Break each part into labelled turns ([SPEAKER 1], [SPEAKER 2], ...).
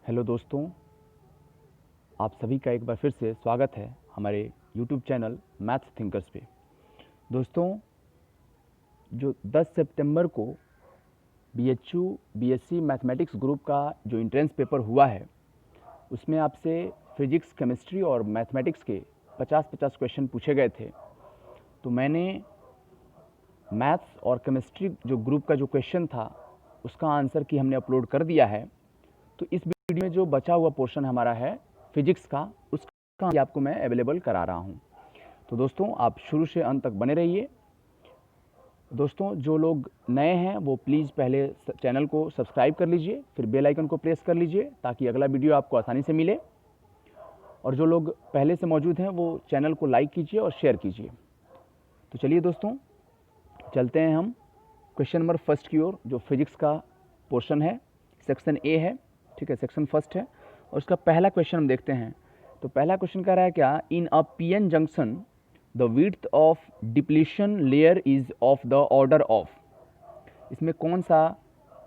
[SPEAKER 1] Hello दोस्तों, आप सभी का एक बार फिर से स्वागत है हमारे यूट्यूब चैनल मैथ्स थिंकर्स पे। दोस्तों, जो 10 सितंबर को BHU BSc मैथमेटिक्स ग्रुप का जो एंट्रेंस पेपर हुआ है, उसमें आपसे फिजिक्स, केमिस्ट्री और मैथमेटिक्स के 50-50 क्वेश्चन पूछे गए थे। तो मैंने मैथ्स और केमिस्ट्री जो ग्रुप का जो क्वेश्चन था, उसका आंसर की हमने अपलोड कर दिया है। तो इस वीडियो में जो बचा हुआ पोर्शन हमारा है फिजिक्स का, उसका आपको मैं अवेलेबल करा रहा हूँ। तो दोस्तों, आप शुरू से अंत तक बने रहिए। दोस्तों, जो लोग नए हैं वो प्लीज़ पहले चैनल को सब्सक्राइब कर लीजिए, फिर बेल आइकन को प्रेस कर लीजिए ताकि अगला वीडियो आपको आसानी से मिले। और जो लोग पहले से मौजूद हैं वो चैनल को लाइक कीजिए और शेयर कीजिए। तो चलिए दोस्तों, चलते हैं हम क्वेश्चन नंबर फर्स्ट की ओर, जो फिजिक्स का पोर्शन है, सेक्शन ए है, ठीक है, सेक्शन फर्स्ट है। और उसका पहला क्वेश्चन हम देखते हैं। तो पहला क्वेश्चन कह रहा है क्या, in a PN junction the width of depletion layer is of the order of. इसमें कौन सा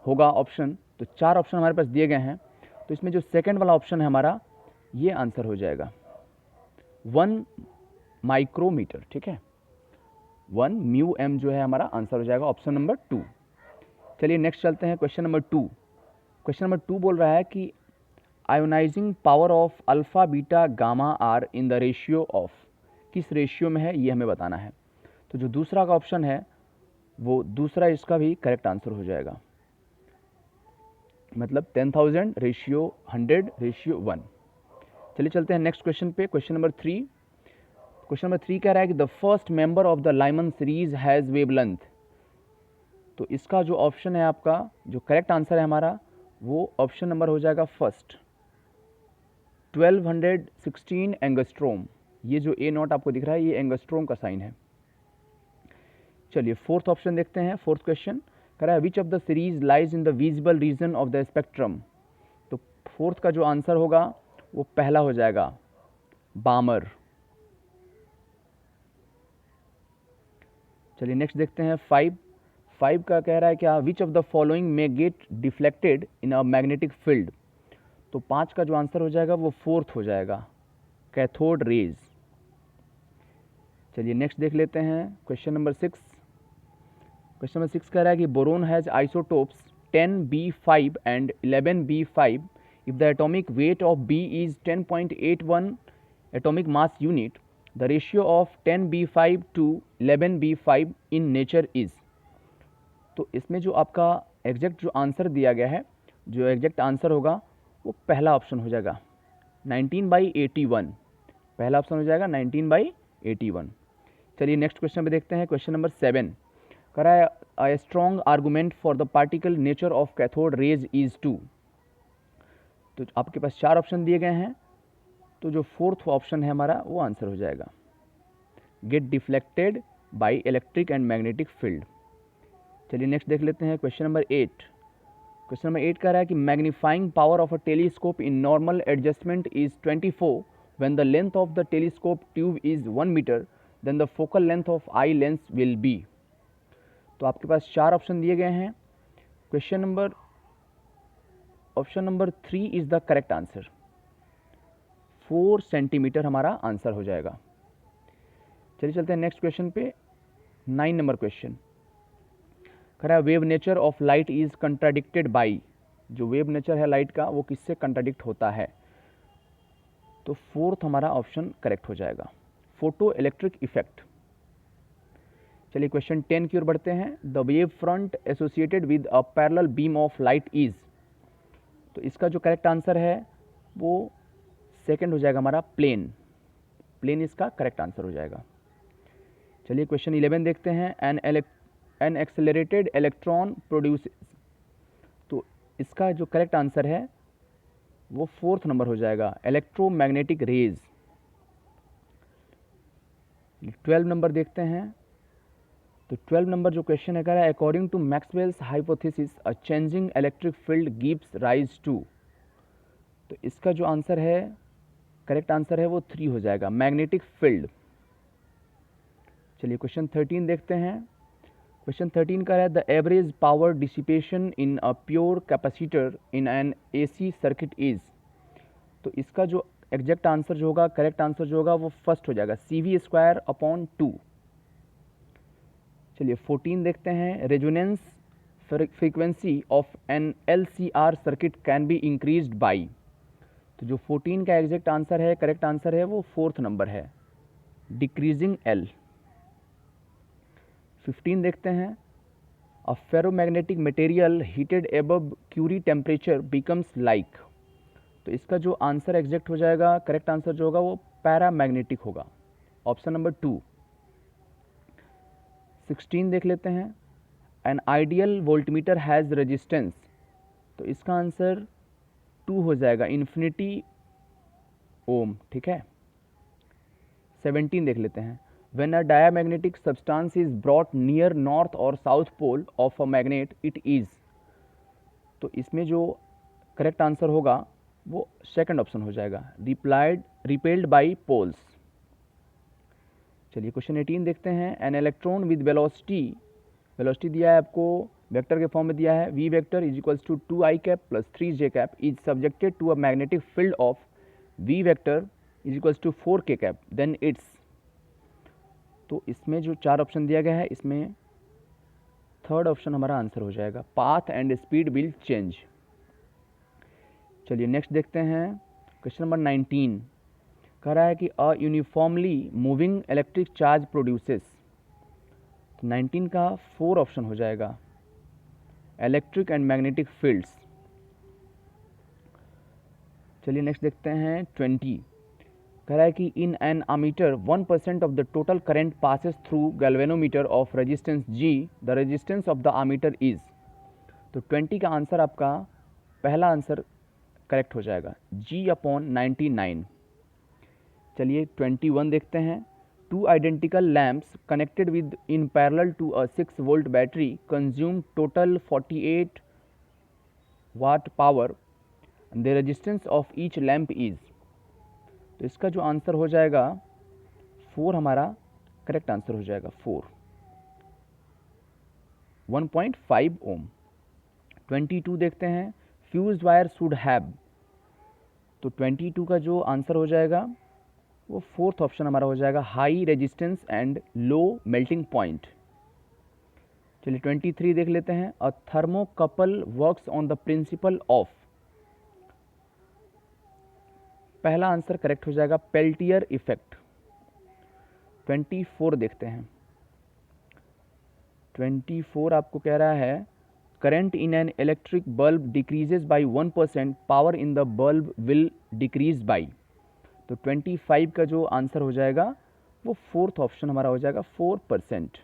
[SPEAKER 1] होगा ऑप्शन? तो 4 ऑप्शन हमारे पास दिए गए हैं। तो इसमें जो सेकंड वाला ऑप्शन है हमारा, ये आंसर हो जाएगा 1 माइक्रोमीटर, ठीक है, 1 म्यू एम जो है हमारा आंसर हो जाएगा ऑप्शन नंबर 2। चलिए नेक्स्ट चलते हैं क्वेश्चन नंबर 2। क्वेश्चन नंबर 2 बोल रहा है कि ionizing power of alpha beta gamma are in the ratio of, किस रेशियो में है ये हमें बताना है। तो जो दूसरा का ऑप्शन है वो दूसरा इसका भी करेक्ट आंसर हो जाएगा, मतलब 10,000 रेशियो 100 रेशियो 1। चलिए चलते हैं नेक्स्ट क्वेश्चन पे, क्वेश्चन नंबर 3। क्वेश्चन नंबर 3 कह रहा है कि the first member of the Lyman series has wavelength. तो इसका जो ऑप्शन है आपका, जो करेक्ट आंसर है हमारा, वो ऑप्शन नंबर हो जाएगा फर्स्ट, 1216 एंगस्ट्रोम। ये जो ए नॉट आपको दिख रहा है, ये एंगस्ट्रोम का साइन है। चलिए फोर्थ ऑप्शन देखते हैं। फोर्थ क्वेश्चन कह रहा है which of the series lies in the visible region of the spectrum. तो फोर्थ का जो आंसर होगा वो पहला हो जाएगा, बामर। चलिए नेक्स्ट देखते हैं 5। 5 का कह रहा है क्या, which of the following may gate deflected in a magnetic field. तो 5 का जो आंसर हो जाएगा वो फोर्थ हो जाएगा, कैथोड रेज। चलिए नेक्स्ट देख लेते हैं क्वेश्चन नंबर 6। क्वेश्चन नंबर 6 कह रहा है कि boron has isotopes 10b5 and 11b5 if the atomic weight of B is 10.81 atomic mass unit, the ratio of 10b5 to 11b5 in nature is. तो इसमें जो आपका एग्जैक्ट जो आंसर दिया गया है, जो एग्जैक्ट आंसर होगा वो पहला ऑप्शन हो जाएगा 19/81। पहला ऑप्शन हो जाएगा 19/81। चलिए नेक्स्ट क्वेश्चन पे देखते हैं, क्वेश्चन नंबर 7 कह रहा है a strong argument for the particle nature of cathode rays is 2। तो आपके पास 4 ऑप्शन दिए गए हैं। तो जो फोर्थ ऑप्शन है हमारा वो आंसर हो जाएगा, get deflected by electric and magnetic field. चलिए नेक्स्ट देख लेते हैं क्वेश्चन नंबर 8। क्वेश्चन नंबर 8 कह रहा है कि magnifying power of a telescope in normal adjustment is 24 when the length of the telescope tube is 1 metre, then the focal length of eye lens will be. तो आपके पास 4 option दिए गए हैं। Question number option number 3 is the correct answer, 4 centimetre हमारा answer हो जाएगा। चलिए चलते हैं नेक्स्ट क्वेश्चन पे, 9 नंबर क्वेश्चन कह रहा है wave nature of light is contradicted by. जो वेव नेचर है लाइट का वो किससे कंट्राडिक्ट होता है। तो फोर्थ हमारा ऑप्शन करेक्ट हो जाएगा, फोटो इलेक्ट्रिक इफेक्ट। चलिए क्वेश्चन 10 की ओर बढ़ते हैं। The wave front associated with a parallel beam of light is. तो इसका जो करेक्ट आंसर है वो सेकंड हो जाएगा हमारा, प्लेन। प्लेन इसका करेक्ट आंसर हो जाएगा। चलिए क्वेश्चन 11 देखते हैं। N accelerated electron produces. तो इसका जो करेक्ट आंसर है वो फोर्थ नंबर हो जाएगा, इलेक्ट्रोमैग्नेटिक रेज। 12 नंबर देखते हैं। तो 12 नंबर जो क्वेश्चन है कह रहा है according to Maxwell's hypothesis a changing electric field gives rise to. तो इसका जो आंसर है, करेक्ट आंसर है वो 3 हो जाएगा, मैग्नेटिक फील्ड। चलिए क्वेश्चन 13 देखते हैं। क्वेश्चन 13 का है the average power dissipation in a pure capacitor in an AC circuit is. तो इसका जो एग्जैक्ट आंसर जो होगा, करेक्ट आंसर जो होगा वो फर्स्ट हो जाएगा, CV²/2। चलिए 14 देखते हैं, resonance frequency of an LCR circuit can be increased by. तो जो 14 का एग्जैक्ट आंसर है, करेक्ट आंसर है वो फोर्थ नंबर है, डिक्रीजिंग L। 15 देखते हैं, a ferromagnetic material heated above Curie temperature becomes like. तो इसका जो आंसर एग्जैक्ट हो जाएगा, करेक्ट आंसर जो होगा वो पैरामैग्नेटिक होगा, ऑप्शन नंबर 2। 16 देख लेते हैं, an ideal voltmeter has resistance. तो इसका आंसर 2 हो जाएगा, इन्फिनिटी ओम, ठीक है। 17 देख लेते हैं, when a diamagnetic substance is brought near north और south pole of a magnet it is. तो इसमें जो करेक्ट आंसर होगा वो सेकंड ऑप्शन हो जाएगा, रिपेल्ड बाई पोल्स। चलिए क्वेश्चन 18 देखते हैं, एन इलेक्ट्रॉन विद वेलोसिटी दिया है आपको, वेक्टर के फॉर्म में दिया है, V vector is equals to 2i cap plus 3j cap is subjected to a magnetic field of V vector is equals to 4k cap, then it's. तो इसमें जो 4 ऑप्शन दिया गया है, इसमें थर्ड ऑप्शन हमारा आंसर हो जाएगा, path and speed will change. चलिए नेक्स्ट देखते हैं, क्वेश्चन नंबर 19 कह रहा है कि a uniformly moving electric charge produces. तो 19 का 4 ऑप्शन हो जाएगा, इलेक्ट्रिक एंड मैग्नेटिक फील्ड्स। चलिए नेक्स्ट देखते हैं 20, कह रहा है कि in an ammeter 1% of the total current passes through galvanometer of resistance G, the resistance of the ammeter is. तो 20 का आंसर आपका पहला आंसर करेक्ट हो जाएगा, G/99। चलिए 21 देखते हैं, two identical lamps connected with in parallel to a 6 volt battery consume total 48 watt power, the resistance of each lamp is. तो इसका जो आंसर हो जाएगा 4 हमारा करेक्ट आंसर हो जाएगा, 4, 1.5 ओम। 22 देखते हैं, फ्यूज्ड वायर शुड हैव। तो 22 का जो आंसर हो जाएगा वो फोर्थ ऑप्शन हमारा हो जाएगा, high resistance and low melting point. चलिए 23 देख लेते हैं, a thermocouple works on the principle of. पहला आंसर करेक्ट हो जाएगा, पेल्टियर इफेक्ट। 24 देखते हैं, 24 आपको कह रहा है, current in an electric bulb decreases by 1%, power in the bulb will decrease by. तो 25 का जो आंसर हो जाएगा वो फोर्थ ऑप्शन हमारा हो जाएगा, 4%।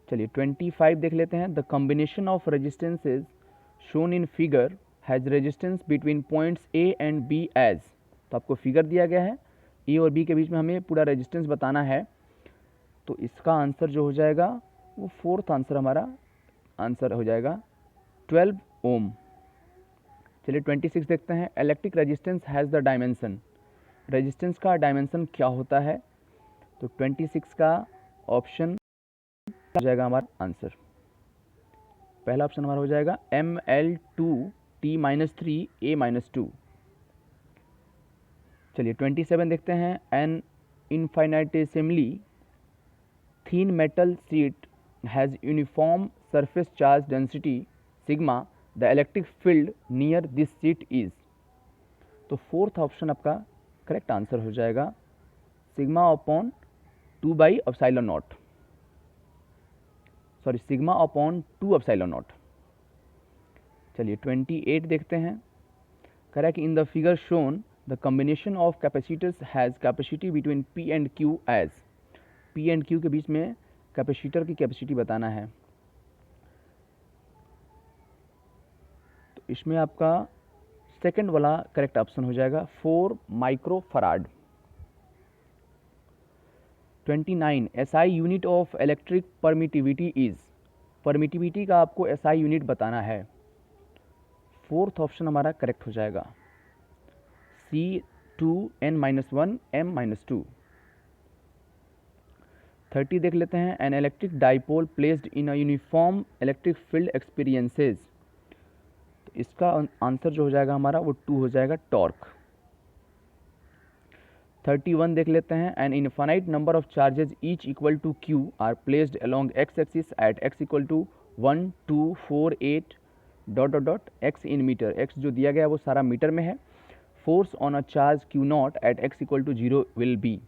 [SPEAKER 1] चलिए 25 देख लेते हैं, the combination of resistances shown in figure has resistance between points A and B as. तो आपको फिगर दिया गया है, A और B के बीच में हमें पूरा रेजिस्टेंस बताना है। तो इसका आंसर जो हो जाएगा वो फोर्थ आंसर हमारा आंसर हो जाएगा, 12 ओम। चलिए 26 देखते हैं, electric resistance has the dimension. Resistance का डायमेंशन क्या होता है? तो 26 का ऑप्शन हो जाएगा हमारा आंसर, पहला ऑप्शन हमारा हो जाएगा ML2T-3A-2। चलिए 27 देखते हैं, an infinitesimally thin metal sheet has uniform surface charge density sigma, the electric field near this sheet is. तो फोर्थ ऑप्शन आपका करेक्ट आंसर हो जाएगा, सिग्मा/2 ε0। चलिए 28 देखते हैं, कह रहा है कि in the figure shown the combination of capacitors has capacity between P and Q as. P and Q के बीच में कैपेसिटर की कैपेसिटी बताना है। तो इसमें आपका सेकंड वाला करेक्ट ऑप्शन हो जाएगा, 4 microfarad. 29 SI unit of electric permittivity is. Permittivity का आपको SI यूनिट बताना है, फोर्थ ऑप्शन हमारा करेक्ट हो जाएगा, C2N-1 M-2। 30 देख लेते हैं, an electric dipole placed in a uniform electric field experiences. तो इसका आंसर जो हो जाएगा हमारा वो 2 हो जाएगा, टॉर्क। 31 देख लेते हैं, an infinite number of charges each equal to Q are placed along X axis at X equal to 1 2 4 8 dot dot dot X in metre. X जो दिया गया है वो सारा मीटर में है। Force on a charge Q not at X equal to 0 will be.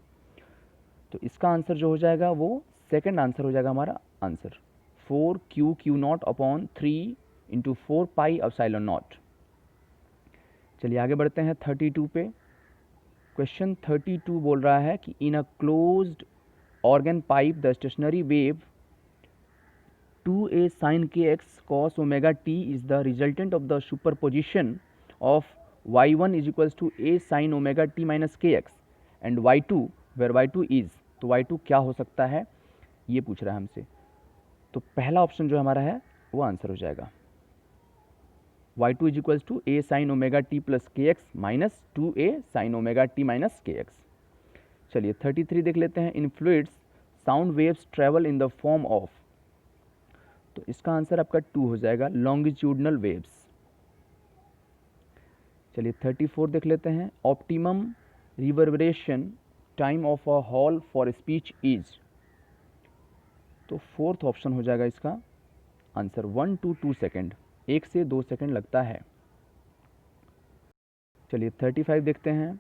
[SPEAKER 1] तो इसका आंसर जो हो जाएगा वो सेकंड आंसर हो जाएगा हमारा answer, 4 Q Q not upon 3 into 4 pi epsilon not. चलिए आगे बढ़ते हैं 32 पे। क्वेश्चन 32 बोल रहा है कि in a closed organ pipe the stationary wave 2a sin kx cos omega t is the resultant of the superposition of y1 is equals to a sin omega t minus kx and y2 where y2 is। तो y2 क्या हो सकता है ये पूछ रहा है हमसे। तो पहला ऑप्शन जो हमारा है वो आंसर हो जाएगा, y2 is equals to a sin omega t plus kx minus 2a sin omega t minus kx। चलिए 33 देख लेते हैं, in fluids sound waves travel in the form of. तो इसका आंसर आपका 2 हो जाएगा, लॉन्गिट्यूडनल वेव्स। चलिए 34 देख लेते हैं, optimum reverberation time of a hall for speech is. तो फोर्थ ऑप्शन हो जाएगा इसका आंसर, 1 to 2 सेकेंड, 1 से 2 सेकेंड लगता है। चलिए 35 देखते हैं,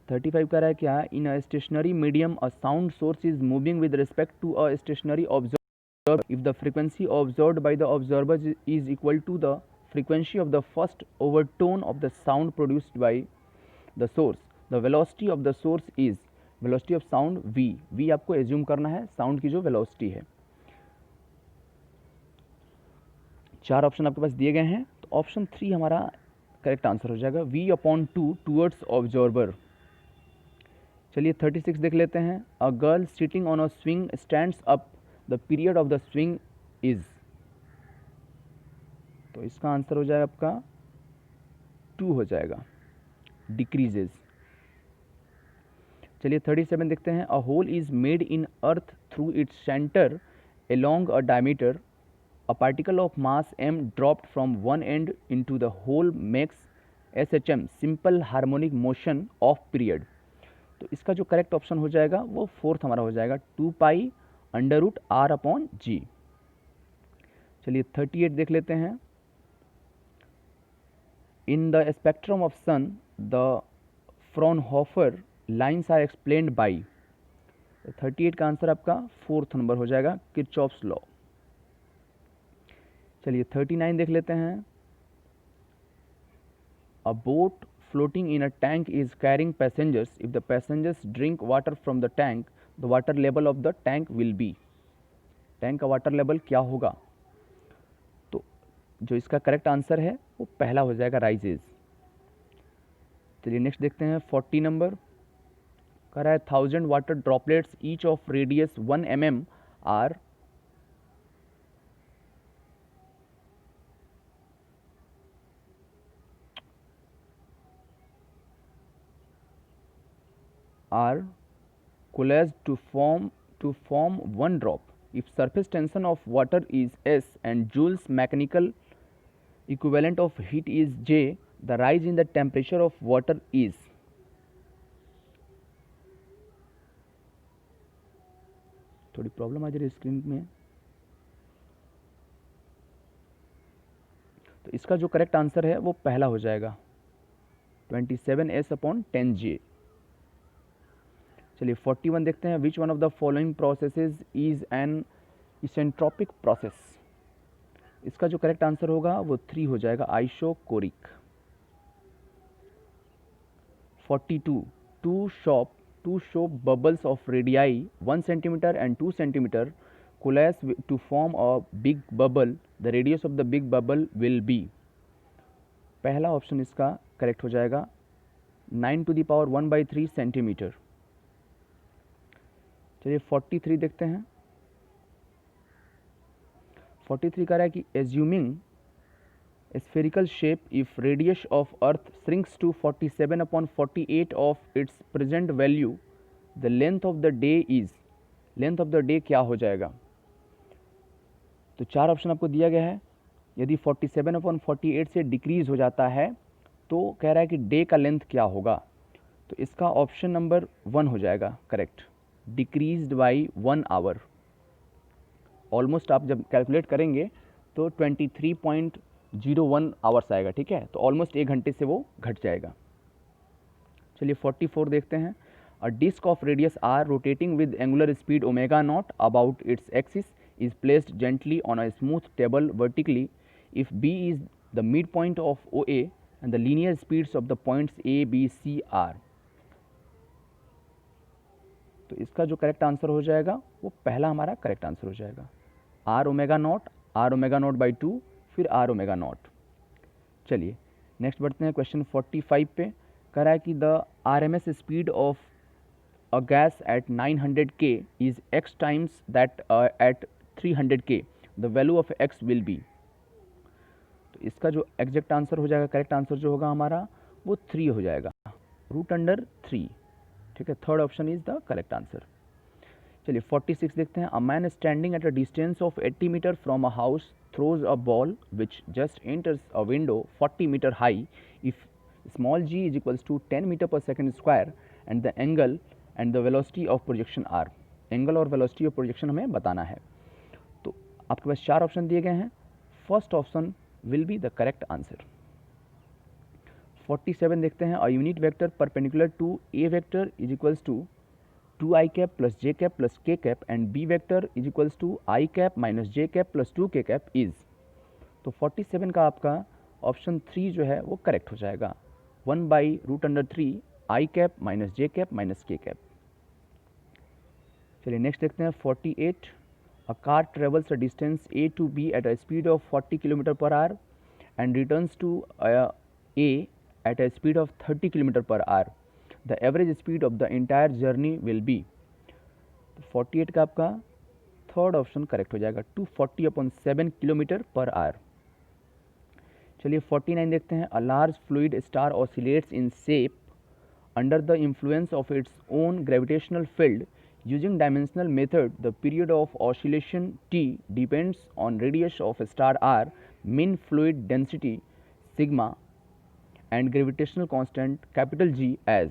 [SPEAKER 1] 35 कह रहा है क्या, in a stationary medium a sound source is moving with respect to a stationary observer if the frequency observed by the observer is equal to the frequency of the first overtone of the sound produced by the source, the velocity of the source is velocity of sound v। v आपको assume करना है sound की जो velocity है। चार option आपके पास दिए गए हैं, तो ऑप्शन 3 हमारा करेक्ट आंसर हो जाएगा, v अपॉन 2 टूवर्ड्स ऑब्जर्वर। चलिए 36 देख लेते हैं, a girl sitting on a swing stands up, the period of the swing is. तो इसका आंसर हो जाएगा आपका 2 हो जाएगा, डिक्रीजेज। चलिए 37 देखते हैं, a hole is made in earth through its centre along a diameter, a particle of mass m dropped from one end into the hole makes SHM simple harmonic motion of period। तो इसका जो correct option हो जाएगा वो fourth हमारा हो जाएगा, 2 pi under root R upon G. चलिए 38 देख लेते हैं, in the spectrum of sun the Fraunhofer lines are explained by. 38 का आंसर आपका फोर्थ नंबर हो जाएगा, किरचॉफ्स लॉ। चलिए 39 देख लेते हैं, अ boat floating in a tank is carrying passengers, if the passengers drink water from the tank the water level of the tank will be। Tank का water level क्या होगा, तो जो इसका करेक्ट आंसर है वो पहला हो जाएगा, राइजेज। चलिए नेक्स्ट देखते हैं 40 नंबर, कह रहा है 1000 water droplets each of radius 1 mm are coalesced to form one drop if surface tension of water is S and Joule's mechanical equivalent of heat is J, the rise in the temperature of water is। थोड़ी problem आ जा रही है screen में। तो इसका जो correct answer है वो पहला हो जाएगा, 27S अपॉन 10J। चलिए 41 देखते हैं, which one of the following processes is an isentropic process. इसका जो करेक्ट आंसर होगा वो 3 हो जाएगा, isochoric. 42 to show bubbles of radii 1 cm and 2 cm coalesce to form a big bubble, the radius of the big bubble will be। पहला option इसका correct हो जाएगा, 9⁻⁴ सेंटीमीटर। चलिए 43 देखते हैं, 43 कह रहा है कि assuming spherical shape if radius of earth shrinks to 47/48 of its present value, the length of the day is। Length of the day क्या हो जाएगा? तो 4 ऑप्शन आपको दिया गया है। यदि 47/48 से डिक्रीज हो जाता है तो कह रहा है कि डे का लेंथ क्या होगा? तो इसका ऑप्शन नंबर 1 हो जाएगा correct, decreased by 1 hour. Almost आप जब कैलकुलेट करेंगे तो 23.01 आवर्स आएगा, ठीक है, तो ऑलमोस्ट 1 घंटे से वो घट जाएगा। चलिए 44 देखते हैं। A disc of radius R rotating with angular speed omega naught about its axis is placed gently on a smooth table vertically if B is the midpoint of OA and the linear speeds of the points A, B, C are। तो इसका जो correct answer हो जाएगा वो पहला हमारा correct answer हो जाएगा, आर ओमेगा नॉट बाई 2 फिर आर ओमेगा नॉट। चलिए नेक्स्ट बढ़ते हैं क्वेश्चन 45 पे। कह रहा है कि the RMS speed of a gas at 900K is x times that at 300K, the value of x will be। तो इसका जो एग्जैक्ट आंसर हो जाएगा, करेक्ट आंसर जो होगा हमारा वो 3 हो जाएगा, √3। ठीक है, third option is the correct answer. चलिए 46 देखते हैं। A man standing at a distance of 80 metre from a house throws a ball which just enters a window 40 metre high if small g is equals to 10 metre per second square and the angle and the velocity of projection are. Angle और velocity of projection हमें बताना है। तो आपके पास 4 option दिए गए हैं, first option will be the correct answer. 47 देखते हैं। A unit vector perpendicular to a vector is equals to 2i cap plus j cap plus k cap and b vector is equals to i cap minus j cap plus 2k cap is. तो 47 का आपका option 3 जो है वो correct हो जाएगा, 1/√3 i cap minus j cap minus k cap. चलिए next देखते हैं 48। A car travels a distance a to b at a speed of 40 kilometre per hour and returns to a at a speed of 30 kilometre per hour. The average speed of the entire journey will be. 48 का आपका third option correct हो जाएगा, 240/7 kilometre per our. चलिए 49 देखते हैं। A large fluid star oscillates in shape under the influence of its own gravitational field using dimensional method. The period of oscillation t depends on radius of star r, mean fluid density sigma and gravitational constant capital G as।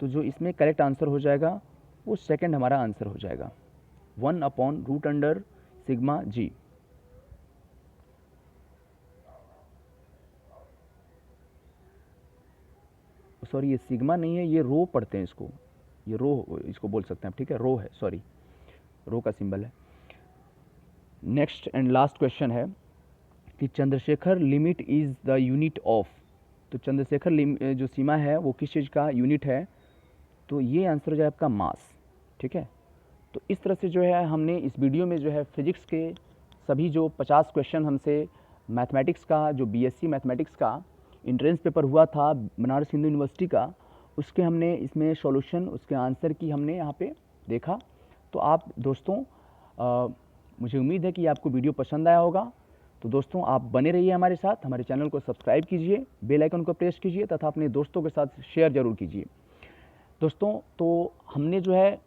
[SPEAKER 1] तो जो इसमें correct answer हो जाएगा वो second हमारा answer हो जाएगा, 1/√σ g। Sorry ये सिग्मा नहीं है, ये रो पढ़ते हैं इसको, ये रो इसको बोल सकते हैं आप, ठीक है, रो है, सॉरी रो का सिंबल है। नेक्स्ट एंड लास्ट क्वेश्चन है कि Chandrashekhar limit is the unit of. तो चंद्रशेखर जो सीमा है वो किस चीज़ का यूनिट है? तो ये आंसर हो जाए आपका मास। ठीक है, तो इस तरह से जो है हमने इस वीडियो में जो है फिजिक्स के सभी जो 50 क्वेश्चन हमसे मैथमेटिक्स का, जो बीएससी मैथमेटिक्स का इंट्रेंस पेपर हुआ था बनारस हिंदू यूनिवर्सिटी का, उसके हमने इसमें सॉल्यूशन, उसके आंसर की हमने यहाँ पे देखा। तो आप दोस्तों मुझे उम्मीद है कि आपको वीडियो पसंद आया होगा। तो दोस्तों आप बने रहिए हमारे साथ, हमारे चैनल को सब्सक्राइब कीजिए, बेल आइकन को प्रेस कीजिए तथा अपने दोस्तों के साथ शेयर जरूर कीजिए। दोस्तों तो हमने जो है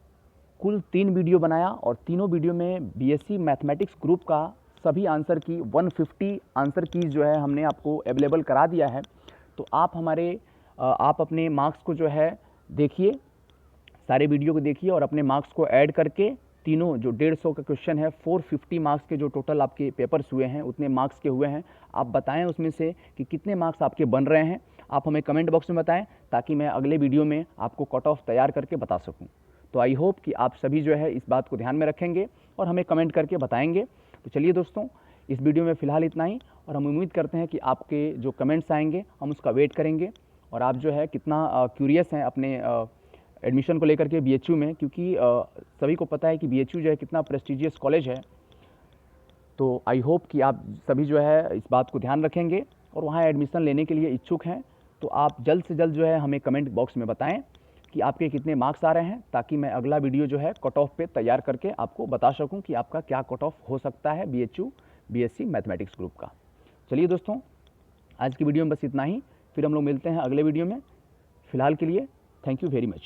[SPEAKER 1] कुल 3 वीडियो बनाया और तीनों वीडियो में बीएससी मैथमेटिक्स ग्रुप का सभी आंसर की 150 आंसर कीज जो है हमने आपको अवेलेबल करा दिया है। तो आप अपने मार्क्स को जो है देखिए, सारे वीडियो को देखिए और अपने मार्क्स को ऐड करके तीनों जो 150 का क्वेश्चन है, 450 मार्क्स के जो टोटल आपके पेपर्स हुए हैं, उतने मार्क्स के हुए हैं, आप बताएं उसमें से कि कितने मार्क्स आपके बन रहे हैं। आप हमें कमेंट बॉक्स में बताएं ताकि मैं अगले वीडियो में आपको कट ऑफ तैयार करके बता सकूँ। तो आई होप कि आप सभी जो है इस बात को ध्यान में रखेंगे और हमें कमेंट करके बताएंगे। तो चलिए दोस्तों, इस वीडियो में फ़िलहाल इतना ही और हम उम्मीद करते हैं कि आपके जो कमेंट्स आएंगे हम उसका वेट करेंगे और आप जो है कितना क्यूरियस हैं अपने एडमिशन को लेकर के बीएचयू में, क्योंकि सभी को पता है कि बीएचयू जो है कितना प्रेस्टिजियस कॉलेज है। तो आई होप कि आप सभी जो है इस बात को ध्यान रखेंगे और वहाँ एडमिशन लेने के लिए इच्छुक हैं। तो आप जल्द से जल्द जो है हमें कमेंट बॉक्स में बताएं कि आपके कितने मार्क्स आ रहे हैं, ताकि मैं अगला वीडियो जो है कट ऑफ पे तैयार करके आपको बता सकूं कि आपका क्या कट ऑफ हो सकता है बीएचयू बीएससी मैथमेटिक्स ग्रुप का। चलिए दोस्तों, आज की वीडियो में बस इतना ही, फिर हम लोग मिलते हैं अगले वीडियो में। फ़िलहाल के लिए थैंक यू वेरी मच।